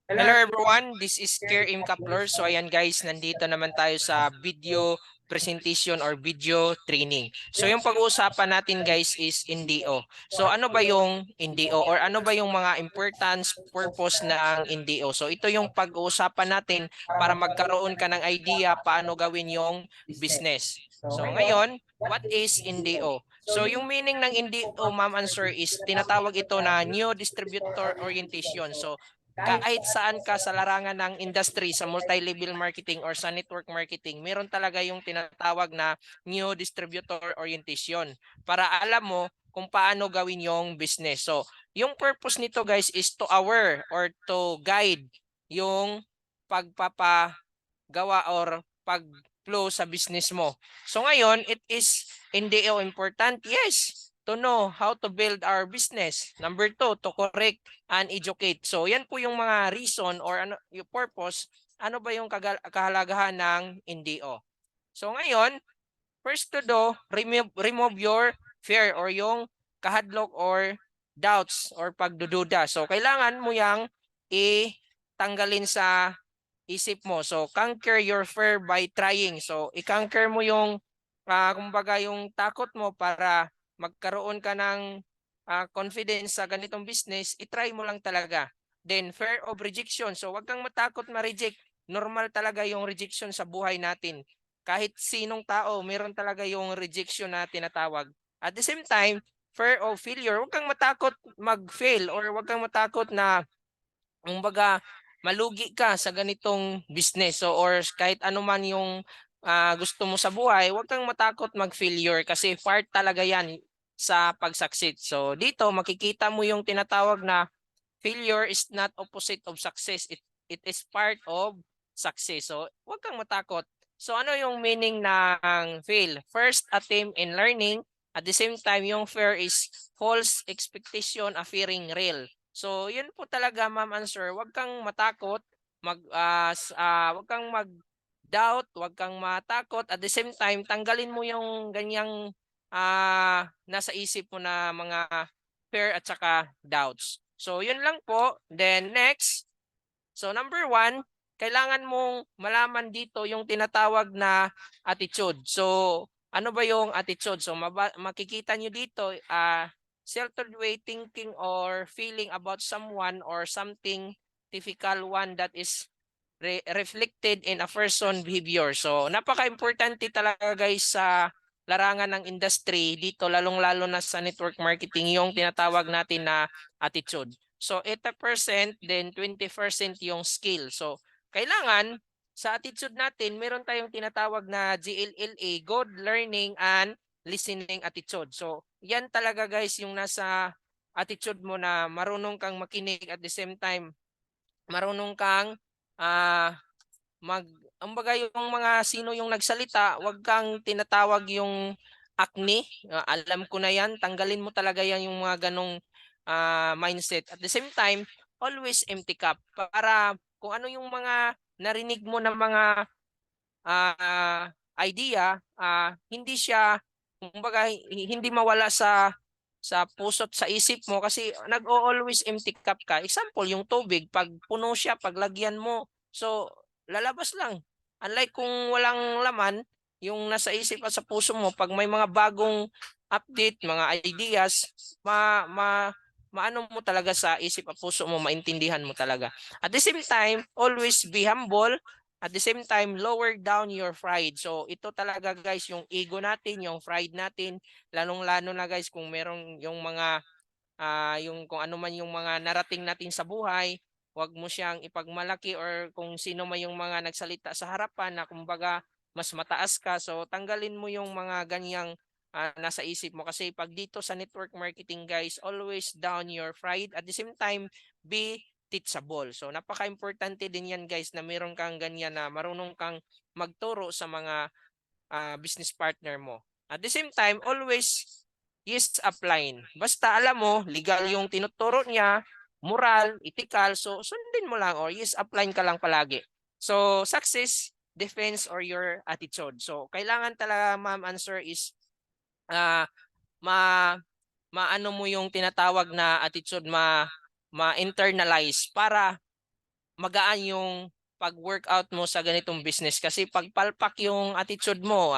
Hello everyone, this is Care M. Kaplor. So ayan guys, nandito naman tayo sa video presentation or video training. So yung pag-uusapan natin guys is NDO. So ano ba yung NDO or ano ba yung mga importance, purpose ng NDO? So ito yung pag-uusapan natin para magkaroon ka ng idea paano gawin yung business. So ngayon, what is NDO? So yung meaning ng NDO, ma'am and sir, is tinatawag ito na New Distributor Orientation. So kahit saan ka sa larangan ng industry, sa multi-level marketing or sa network marketing, meron talaga yung tinatawag na new distributor orientation para alam mo kung paano gawin yung business. So, yung purpose nito guys is to aware or to guide yung pagpapagawa or pag-flow sa business mo. So ngayon, it is hindi important? Yes, to know how to build our business. Number 2, to correct and educate. So yan po yung mga reason or ano yung purpose, ano ba yung kahalagahan ng NDO. So ngayon, first to do, remove your fear or yung kahadlok or doubts or pagdududa. So kailangan mo yang itanggalin sa isip mo. So conquer your fear by trying. So i-conquer mo yung kumbaga yung takot mo para magkaroon ka ng confidence sa ganitong business, i-try mo lang talaga. Then fear of rejection. So wag kang matakot ma-reject. Normal talaga yung rejection sa buhay natin. Kahit sinong tao, meron talaga yung rejection na tinatawag. At the same time, fear of failure. Huwag kang matakot mag-fail or huwag kang matakot na kumbaga malugi ka sa ganitong business. So or kahit ano man yung gusto mo sa buhay, huwag kang matakot mag-failure kasi part talaga yan sa pag-succeed. So dito makikita mo yung tinatawag na failure is not opposite of success. It is part of success. So huwag kang matakot. So ano yung meaning ng fail? First attempt in learning. At the same time, yung fear is false expectation appearing real. So yun po talaga ma'am and sir, huwag kang matakot, huwag kang mag-doubt, huwag kang matakot. At the same time, tanggalin mo yung ganyang nasa isip mo na mga fear at saka doubts. So yun lang po. Then next, so number 1, kailangan mong malaman dito yung tinatawag na attitude. So ano ba yung attitude? So makikita nyo dito, sheltered way thinking or feeling about someone or something, typical one that is reflected in a person behavior. So napaka-importante talaga guys sa larangan ng industry dito, lalong-lalo na sa network marketing, yung tinatawag natin na attitude. So 80%, then 20% yung skill. So kailangan sa attitude natin, meron tayong tinatawag na GLLA, Good Learning and Listening Attitude. So yan talaga guys yung nasa attitude mo na marunong kang makinig at the same time marunong kang ah kumbaga yung mga sino yung nagsalita, wag kang tinatawag yung acne. Alam ko na yan, tanggalin mo talaga yan yung mga ganong mindset. At the same time, always empty cup para kung ano yung mga narinig mo ng mga idea, hindi siya kumbaga hindi mawala sa puso't sa isip mo kasi nag-always empty cup ka. Example, yung tubig, pag puno siya, paglagyan mo, so lalabas lang. Unlike kung walang laman, yung nasa isip at sa puso mo, pag may mga bagong update, mga ideas, maano mo talaga sa isip at puso mo, maintindihan mo talaga. At the same time, always be humble. At the same time, lower down your pride. So ito talaga guys, yung ego natin, yung pride natin, lalong-lalo na guys kung merong yung mga yung kung ano man yung mga narating natin sa buhay, wag mo siyang ipagmalaki or kung sino man yung mga nagsalita sa harapan na kumbaga mas mataas ka. So tanggalin mo yung mga ganyang nasa isip mo kasi pag dito sa network marketing guys, always down your pride. At the same time, be teachable. So napaka-importante din yan guys na meron kang ganyan na marunong kang magturo sa mga business partner mo. At the same time, always yes applying. Basta alam mo, legal yung tinuturo niya, moral, ethical, so sundin mo lang or yes applying ka lang palagi. So success depends or your attitude. So kailangan talaga ma'am answer is uh, ma maano mo yung tinatawag na attitude ma-internalize para magaan yung pag-workout mo sa ganitong business. Kasi pag palpak yung attitude mo,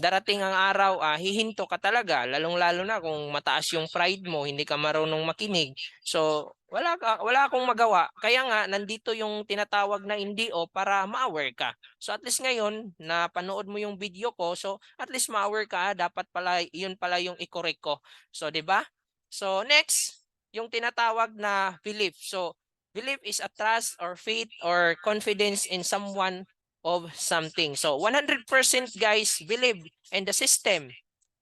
darating ang araw, hihinto ka talaga. Lalong-lalo na kung mataas yung pride mo, hindi ka marunong makinig. So, wala akong magawa. Kaya nga, nandito yung tinatawag na NDO para ma-aware ka. So, at least ngayon, na panood mo yung video ko, so at least ma-aware ka, dapat pala, yun pala yung i-correct ko. So, di ba? So, next, yung tinatawag na belief. So, belief is a trust or faith or confidence in someone of something. So 100% guys believe in the system.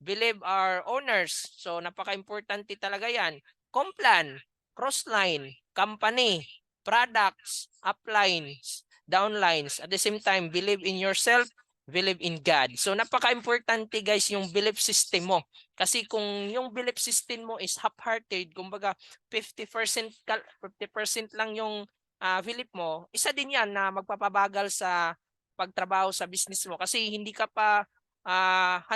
Believe our owners. So napaka-importante talaga yan. Complan, crossline, company, products, uplines, downlines. At the same time, believe in yourself, believe in God. So napaka-importante guys yung belief system mo. Kasi kung yung belief system mo is half-hearted, kumbaga 50% 50% lang yung belief mo, isa din yan na magpapabagal sa pagtrabaho sa business mo kasi hindi ka pa 100%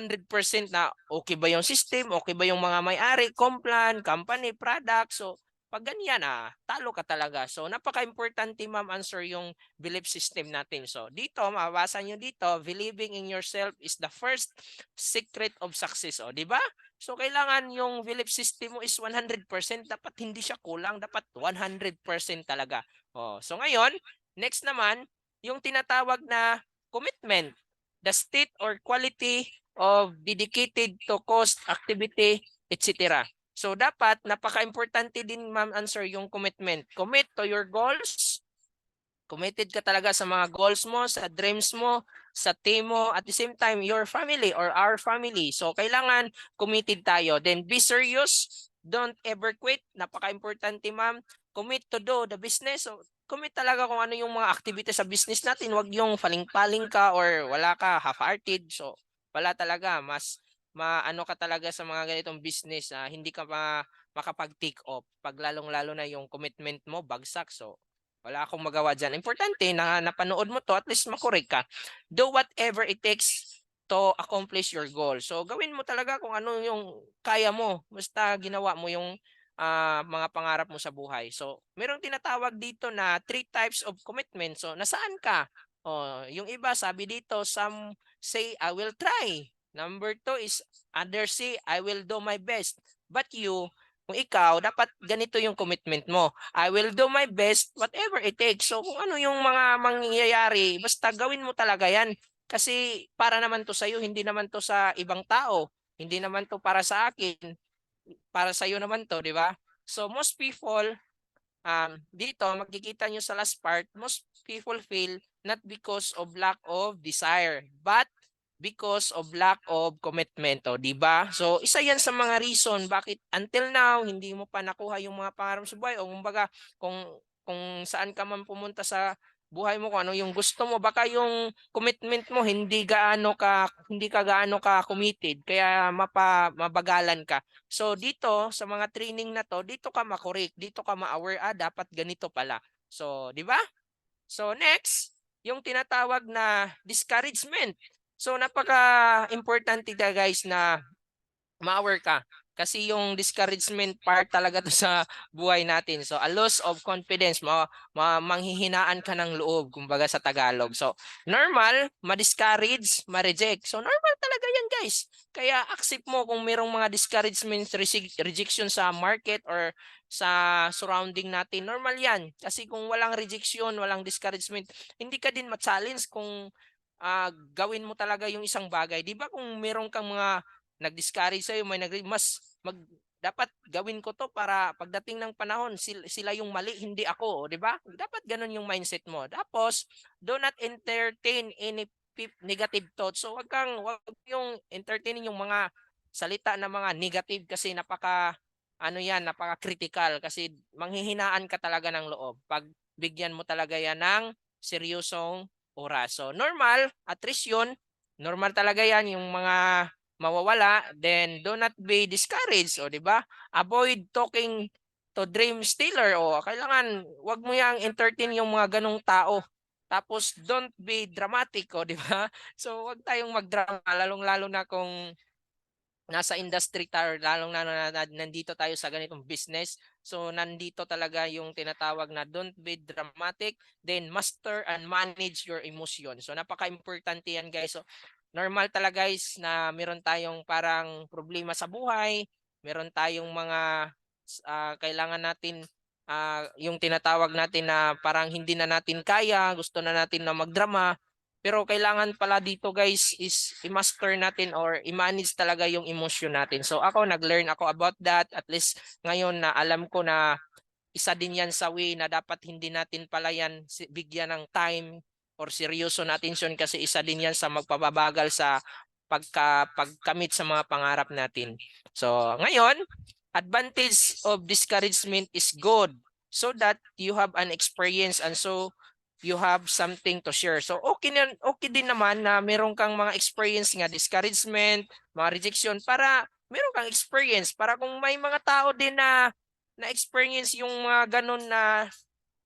na okay ba yung system, okay ba yung mga may-ari, complan, company, product. So pag ganyan talo ka talaga. So napaka-importante ma'am answer yung belief system natin. So dito, mababasa nyo dito, believing in yourself is the first secret of success. O, di ba? So kailangan yung belief system mo is 100%, dapat hindi siya kulang, dapat 100% talaga. Oh, so ngayon, next naman, yung tinatawag na commitment, the state or quality of dedicated to cost, activity, etc. So dapat napaka-importante din ma'am answer yung commitment. Commit to your goals. Committed ka talaga sa mga goals mo, sa dreams mo, sa team mo, at the same time your family or our family. So kailangan committed tayo. Then be serious, don't ever quit. Napaka-importante ma'am. Commit to do the business. So, commit talaga kung ano yung mga activities sa business natin. Huwag yung paling-paling ka or wala ka half-hearted. So wala talaga, mas maano ka talaga sa mga ganitong business, hindi ka makapag-take off pag lalong-lalo na yung commitment mo bagsak. So wala akong magawa dyan. Importante na napanood mo to, at least makorek ka. Do whatever it takes to accomplish your goal. So gawin mo talaga kung ano yung kaya mo. Basta ginawa mo yung mga pangarap mo sa buhay. So merong tinatawag dito na 3 types of commitment. So nasaan ka? Yung iba sabi dito, some say I will try. Number 2 is others say I will do my best. But you, kung ikaw, dapat ganito yung commitment mo. I will do my best whatever it takes. So kung ano yung mga mangyayari, basta gawin mo talaga yan. Kasi para naman to sa'yo, hindi naman to sa ibang tao. Hindi naman to para sa akin. Para sa'yo naman to, di ba? So most people, dito makikita nyo sa last part, most people fail not because of lack of desire, but because of lack of commitment, o di ba? So isa yan sa mga reason bakit until now hindi mo pa nakuha yung mga pangarap sa buhay, o kumbaga kung saan ka man pumunta sa buhay mo, kung ano yung gusto mo, baka yung commitment mo hindi ka gaano ka committed kaya mabagalan ka. So dito sa mga training na to, dito ka makorek, dito ka ma-aware, dapat ganito pala. So, di ba? So next, yung tinatawag na discouragement. So napaka-importante guys na ma-aware ka. Kasi yung discouragement part talaga to sa buhay natin. So a loss of confidence, manghihinaan ka ng loob, kumbaga sa Tagalog. So normal, ma-discourage, ma-reject. So normal talaga yan guys. Kaya accept mo kung mayroong mga discouragement, rejection sa market or sa surrounding natin. Normal yan. Kasi kung walang rejection, walang discouragement, hindi ka din ma-challenge kung gawin mo talaga yung isang bagay. Di ba kung meron kang mga nag-discourage sa'yo, dapat gawin ko to para pagdating ng panahon, sila yung mali, hindi ako, di ba? Dapat ganun yung mindset mo. Tapos, do not entertain any negative thoughts. So, wag yung entertaining yung mga salita na mga negative kasi napaka-critical kasi manghihinaan ka talaga ng loob. Pag bigyan mo talaga yan ng seryosong oras. So, normal, attrition, normal talaga yan yung mga mawawala, then do not be discouraged, o di ba? Avoid talking to dream stealer, o kailangan wag mo yang entertain yung mga ganong tao. Tapos don't be dramatic, o di ba? So wag tayong magdrama, lalong-lalo na kung nasa industry tayo, lalong nandito tayo sa ganitong business. So nandito talaga yung tinatawag na don't be dramatic, then master and manage your emotion. So napaka-importante yan guys. So normal talaga guys na meron tayong parang problema sa buhay, meron tayong mga kailangan natin yung tinatawag natin na parang hindi na natin kaya, gusto na natin na magdrama. Pero kailangan pala dito guys is i-master natin or i-manage talaga yung emotion natin. So ako nag-learn ako about that. At least ngayon na alam ko na isa din yan sa way na dapat hindi natin pala yan bigyan ng time or seryoso na atensyon kasi isa din yan sa magpapabagal sa pagkamit sa mga pangarap natin. So ngayon, advantage of discouragement is good so that you have an experience and so you have something to share. So okay din naman na meron kang mga experience nga discouragement, mga rejection para meron kang experience para kung may mga tao din na na-experience yung mga ganun na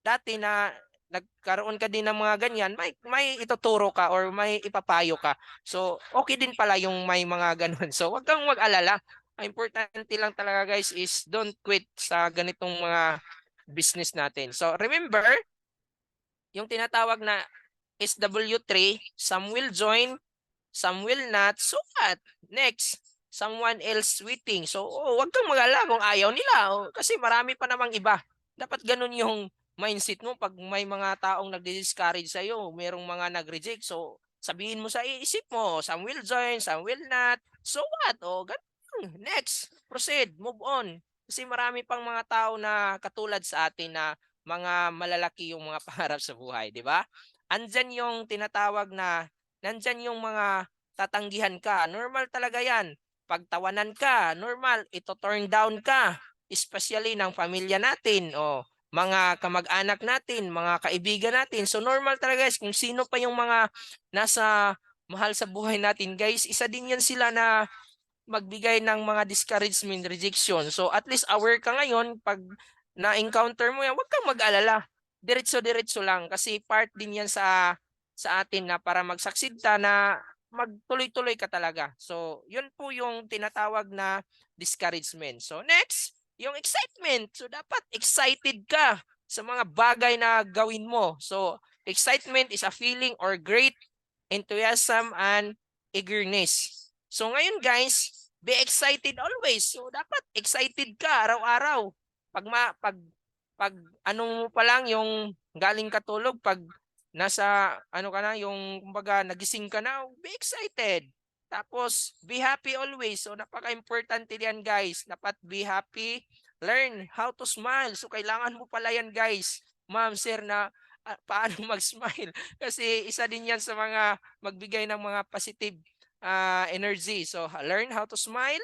dati na nagkaroon ka din ng mga ganyan, may ituturo ka or may ipapayo ka. So, okay din pala yung may mga ganun. So, wag kang mag-alala. Ang importante lang talaga guys is don't quit sa ganitong mga business natin. So, remember, yung tinatawag na SW3, some will join, some will not. So what? Next, someone else waiting. So, wag kang mag-alala kung ayaw nila. Kasi marami pa namang iba. Dapat ganun yung mindset mo pag may mga taong nagdi-discourage sa'yo, merong mga nag-reject. So, sabihin mo sa isip mo, some will join, some will not. So what? Ganun. Next, proceed, move on. Kasi marami pang mga tao na katulad sa atin na mga malalaki yung mga pangarap sa buhay, di ba? Andyan yung tinatawag na, nandyan yung mga tatanggihan ka. Normal talaga yan. Pagtawanan ka, normal. Ito turn down ka. Especially ng pamilya natin. O, mga kamag-anak natin, mga kaibigan natin. So normal talaga guys. Kung sino pa yung mga nasa mahal sa buhay natin guys, isa din yan sila na magbigay ng mga discouragement, rejection. So at least aware ka ngayon pag na-encounter mo yan, huwag kang mag-alala. Diretso-diretso lang kasi part din yan sa atin na para mag-succeed ta na magtuloy-tuloy ka talaga. So yun po yung tinatawag na discouragement. So next, yung excitement. So dapat excited ka sa mga bagay na gawin mo. So excitement is a feeling or great enthusiasm and eagerness. So ngayon guys, be excited always. So dapat excited ka araw-araw. Pag ano mo pa lang yung galing katulog, pag nasa ano ka na, yung kumbaga nagising ka na, be excited. Tapos be happy always. So napaka-importante yan guys. Dapat be happy. Learn how to smile. So kailangan mo pala yan guys. Ma'am, sir na paano mag-smile. Kasi isa din yan sa mga magbigay ng mga positive energy. So learn how to smile.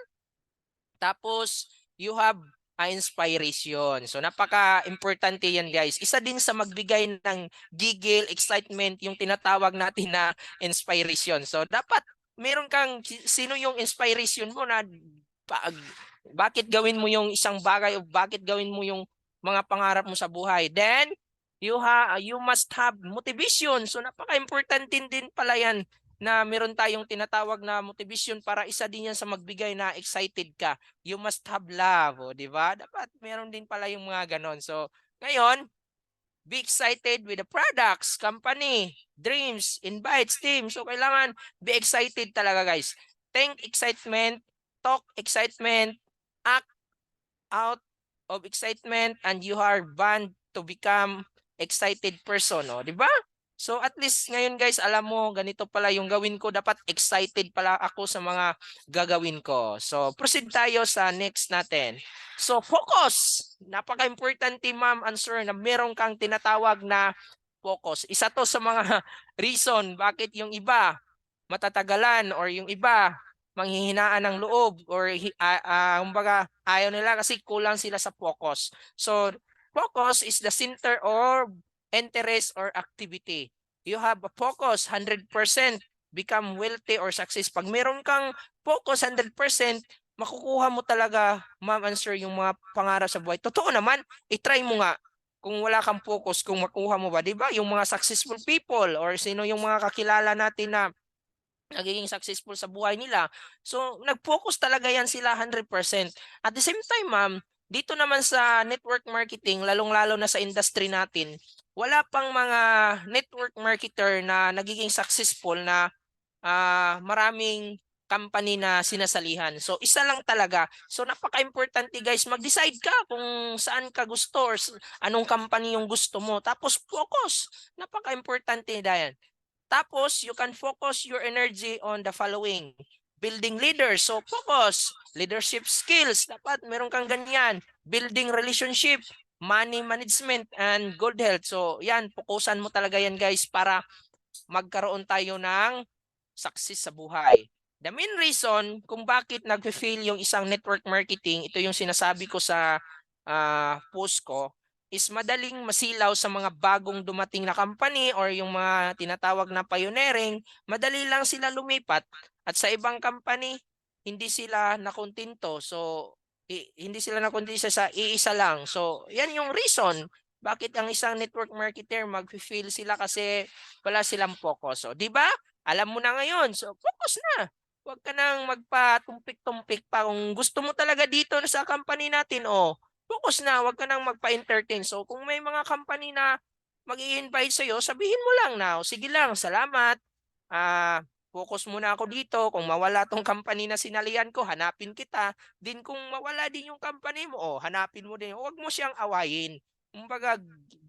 Tapos you have inspiration. So napaka-importante yan guys. Isa din sa magbigay ng gigil, excitement, yung tinatawag natin na inspiration. So dapat meron kang, sino yung inspiration mo na bakit gawin mo yung isang bagay o bakit gawin mo yung mga pangarap mo sa buhay. Then you must have motivation. So napaka-importante din pala yan na meron tayong tinatawag na motivation para isa din yan sa magbigay na excited ka. You must have love, di ba? Dapat meron din pala yung mga ganon. So, ngayon, be excited with the products, company, dreams, invites, team. So, kailangan be excited talaga, guys. Think excitement, talk excitement, act out of excitement, and you are bound to become excited person, di ba? So at least ngayon guys, alam mo ganito pala yung gawin ko, dapat excited pala ako sa mga gagawin ko. So proceed tayo sa next natin. So focus. Napaka-importante ma'am and sir na meron kang tinatawag na focus. Isa to sa mga reason bakit yung iba matatagalan or yung iba manghihinaan ng loob or kumbaga ayaw nila kasi kulang sila sa focus. So focus is the center or interest or activity. You have a focus 100%, become wealthy or success. Pag meron kang focus 100%, makukuha mo talaga, ma'am and sir, yung mga pangarap sa buhay. Totoo naman, i-try mo nga. Kung wala kang focus, kung makuha mo ba, di ba? Yung mga successful people or sino yung mga kakilala natin na nagiging successful sa buhay nila. So, nag-focus talaga yan sila 100%. At the same time, ma'am, dito naman sa network marketing, lalong-lalo na sa industry natin, wala pang mga network marketer na nagiging successful na maraming company na sinasalihan. So, isa lang talaga. So, napaka-importante guys, mag-decide ka kung saan ka gusto or anong company yung gusto mo. Tapos, focus. Napaka-importante yan. Tapos, you can focus your energy on the following. Building leaders. So, focus. Leadership skills. Dapat meron kang ganyan. Building relationship, money management, and good health. So, yan. Fokusan mo talaga yan guys para magkaroon tayo ng success sa buhay. The main reason kung bakit nag-fail yung isang network marketing, ito yung sinasabi ko sa post ko, is madaling masilaw sa mga bagong dumating na company or yung mga tinatawag na pioneering, madali lang sila lumipat at sa ibang company, hindi sila nakontento. So, hindi sila nakontento sa iisa lang. So, yan yung reason bakit ang isang network marketer mag-fail sila kasi wala silang focus. So, di ba? Alam mo na ngayon. So, focus na. Huwag ka nang magpatumpik-tumpik pa. Kung gusto mo talaga dito sa company natin, focus na. Huwag ka nang magpa-entertain. So, kung may mga company na mag-i-invite sa'yo, sabihin mo lang na, sige lang, salamat. Focus muna ako dito. Kung mawala tong company na sinalihan ko, hanapin kita. Din kung mawala din yung company mo, hanapin mo din. Huwag mo siyang awayin. Kumbaga,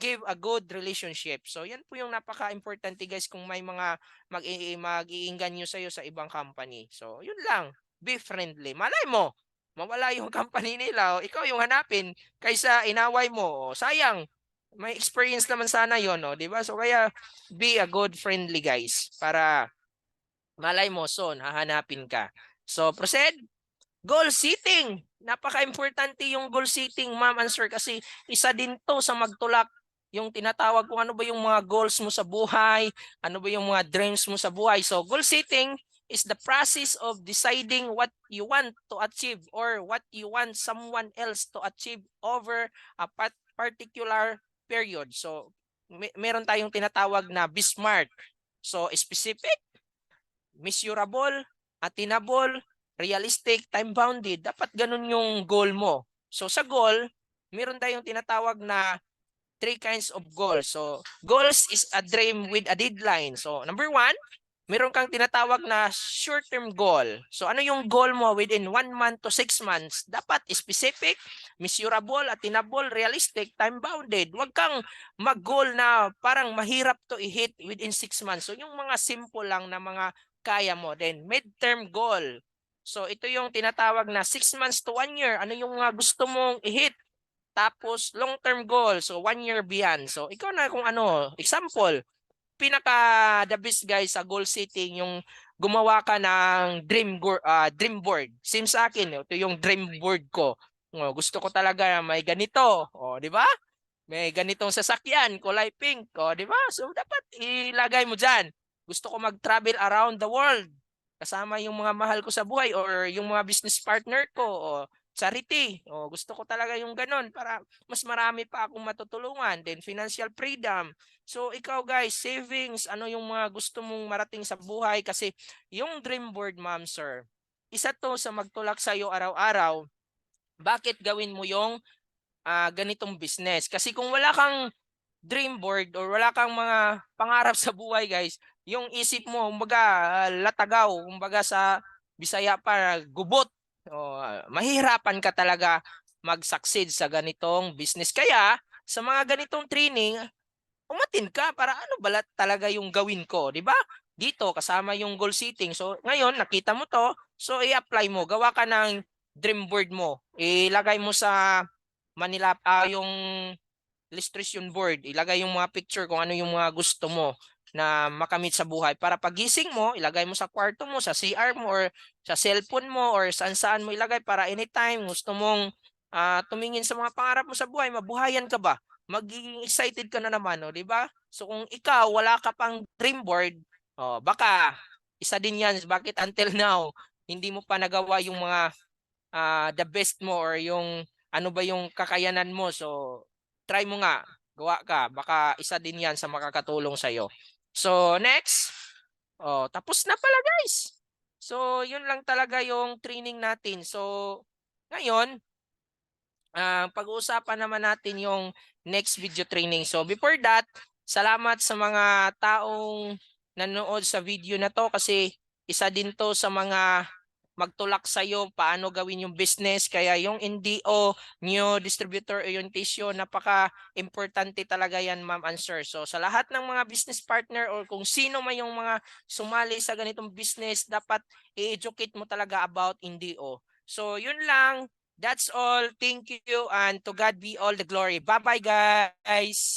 give a good relationship. So, yan po yung napaka-importante guys kung may mga mag-iinganyo sa'yo sa ibang company. So, yun lang. Be friendly. Malay mo, mawala yung company nila. Ikaw yung hanapin kaysa inaway mo. Sayang. May experience naman sana yun, no? Di ba? So, kaya be a good friendly guys para malay mo soon, hahanapin ka. So, proceed. Goal setting. Napaka-importante yung goal setting, ma'am and sir, kasi isa din to sa magtulak yung tinatawag kung ano ba yung mga goals mo sa buhay, ano ba yung mga dreams mo sa buhay. So, goal setting is the process of deciding what you want to achieve or what you want someone else to achieve over a particular period. So, meron tayong tinatawag na be smart. So, specific, measurable, attainable, realistic, time-bounded. Dapat ganun yung goal mo. So sa goal, meron tayong tinatawag na 3 kinds of goals. So goals is a dream with a deadline. So number 1, meron kang tinatawag na short-term goal. So ano yung goal mo within 1 month to 6 months? Dapat specific, measurable, attainable, realistic, time-bounded. Huwag kang mag-goal na parang mahirap to i-hit within 6 months. So yung mga simple lang na mga kaya mo. Then mid-term goal. So ito yung tinatawag na 6 months to 1 year. Ano yung mga gusto mong i-hit? Tapos long-term goal. So 1 year beyond. So ikaw na kung ano. Example, pinaka the best guys sa goal setting yung gumawa ka ng dream board. Same sa akin, ito yung dream board ko. Gusto ko talaga may ganito, di ba? May ganitong sasakyan, kulay pink, di ba? So dapat ilagay mo diyan. Gusto ko mag-travel around the world kasama yung mga mahal ko sa buhay or yung mga business partner ko charity. Gusto ko talaga yung ganun para mas marami pa akong matutulungan. Then financial freedom. So ikaw guys, savings, ano yung mga gusto mong marating sa buhay kasi yung dream board, ma'am, sir, isa to sa magtulak sa iyo araw-araw. Bakit gawin mo yung ganitong business? Kasi kung wala kang dream board or wala kang mga pangarap sa buhay, guys, yung isip mo, kumbaga, latagaw, kumbaga sa Bisaya pa, gubot. Mahihirapan ka talaga mag-succeed sa ganitong business. Kaya, sa mga ganitong training, umatin ka para ano ba talaga yung gawin ko, di ba? Dito, kasama yung goal setting. So, ngayon, nakita mo to, so i-apply mo. Gawa ka ng dream board mo. Ilagay mo sa Manila, yung illustration board, ilagay yung mga picture kung ano yung mga gusto mo na makamit sa buhay. Para pagising mo, ilagay mo sa kwarto mo, sa CR mo, or sa cellphone mo, or saan-saan mo ilagay para anytime gusto mong tumingin sa mga pangarap mo sa buhay, mabuhayan ka ba? Magiging excited ka na naman, di ba? So kung ikaw, wala ka pang dream board, baka isa din yan, bakit until now, hindi mo pa nagawa yung mga the best mo or yung ano ba yung kakayanan mo. So, try mo nga, gawa ka. Baka isa din yan sa makakatulong sa'yo. So, next. Oh, tapos na pala guys. So, yun lang talaga yung training natin. So, ngayon, pag-uusapan naman natin yung next video training. So, before that, salamat sa mga taong nanood sa video na to kasi isa din to sa mga magtulak sa iyo paano gawin yung business. Kaya yung NDO, New Distributor Orientation, napaka-importante talaga yan, ma'am and sir. So sa lahat ng mga business partner or kung sino man yung mga sumali sa ganitong business, dapat i-educate mo talaga about NDO. So yun lang. That's all. Thank you and to God be all the glory. Bye-bye guys.